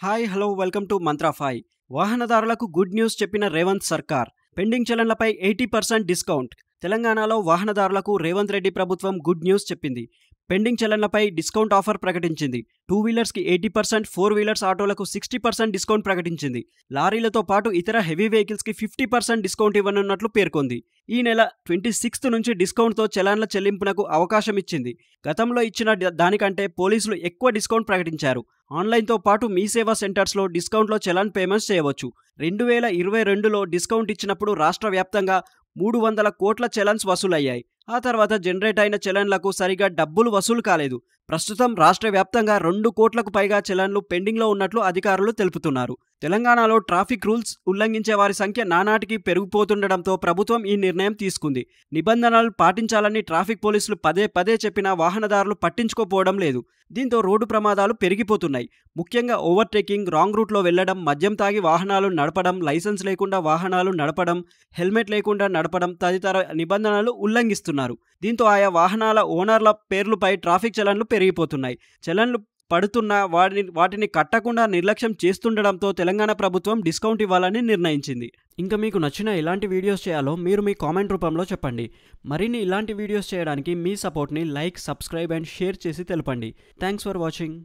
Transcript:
Hi hello welcome to Mantra 5. వాహనదారులకు good news చెప్పిన రేవంత్ సర్కార్. పెండింగ్ చలన్లపై 80% డిస్కౌంట్. తెలంగాణలో వాహనదారులకు రేవంత్ రెడ్డి ప్రభుత్వం గుడ్ న్యూస్ చెప్పింది. పెండింగ్ చలన్లపై డిస్కౌంట్ ఆఫర్ ప్రకటించింది. 2 వీలర్స్కి 80%, 4 వీలర్స్ ఆటోలకు 60% డిస్కౌంట్ ప్రకటించింది. లారీలతో పాటు ఇతర హెవీ వెహికల్స్కి 50% డిస్కౌంట్ ఇవ్వనున్నట్లు పేర్కొంది. ఈ నెల 26 నుంచి డిస్కౌంట్తో చలాన్ల చెల్లింపునకు అవకాశం ఇచ్చింది. గతంలో ఇచ్చిన దానికంటే పోలీసులు ఎక్కువ డిస్కౌంట్ ప్రకటించారు. ఆన్లైన్తో పాటు మీ సేవా సెంటర్స్లో డిస్కౌంట్లో చలాన్ పేమెంట్స్ చేయవచ్చు. 2022లో డిస్కౌంట్ ఇచ్చినప్పుడు రాష్ట్ర వ్యాప్తంగా 300 కోట్ల చలాన్స్ వసూలయ్యాయి. ఆ తర్వాత జనరేట్ అయిన చలాన్లకు సరిగా డబ్బులు వసూలు కాలేదు. ప్రస్తుతం రాష్ట్ర వ్యాప్తంగా 2 కోట్లకు పైగా చలాన్లు పెండింగ్లో ఉన్నట్లు అధికారులు తెలుపుతున్నారు. తెలంగాణలో ట్రాఫిక్ రూల్స్ ఉల్లంఘించే వారి సంఖ్య నానాటికి పెరిగిపోతుండటంతో ప్రభుత్వం ఈ నిర్ణయం తీసుకుంది. నిబంధనలు పాటించాలని ట్రాఫిక్ పోలీసులు పదే పదే చెప్పినా వాహనదారులు పట్టించుకోపోవడం లేదు. దీంతో రోడ్డు ప్రమాదాలు పెరిగిపోతున్నాయి. ముఖ్యంగా ఓవర్టేకింగ్, రాంగ్ రూట్లో వెళ్లడం, మద్యం తాగి వాహనాలు నడపడం, లైసెన్స్ లేకుండా వాహనాలు నడపడం, హెల్మెట్ లేకుండా నడపడం తదితర నిబంధనలు ఉల్లంఘిస్తున్నారు. దీంతో ఆయా వాహనాల ఓనర్ల పేర్లపై ట్రాఫిక్ చలన్లు పెరిగిపోతున్నాయి. చలన్లు పడుతున్నా వాటిని కట్టకుండా నిర్లక్ష్యం చేస్తుండడంతో తెలంగాణ ప్రభుత్వం డిస్కౌంట్ ఇవ్వాలని నిర్ణయించింది. ఇంకా మీకు నచ్చిన ఎలాంటి వీడియోస్ చేయాలో మీరు మీ కామెంట్ రూపంలో చెప్పండి. మరిన్ని ఇలాంటి వీడియోస్ చేయడానికి మీ సపోర్ట్ని లైక్, సబ్స్క్రైబ్ అండ్ షేర్ చేసి తెలపండి. Thanks for watching.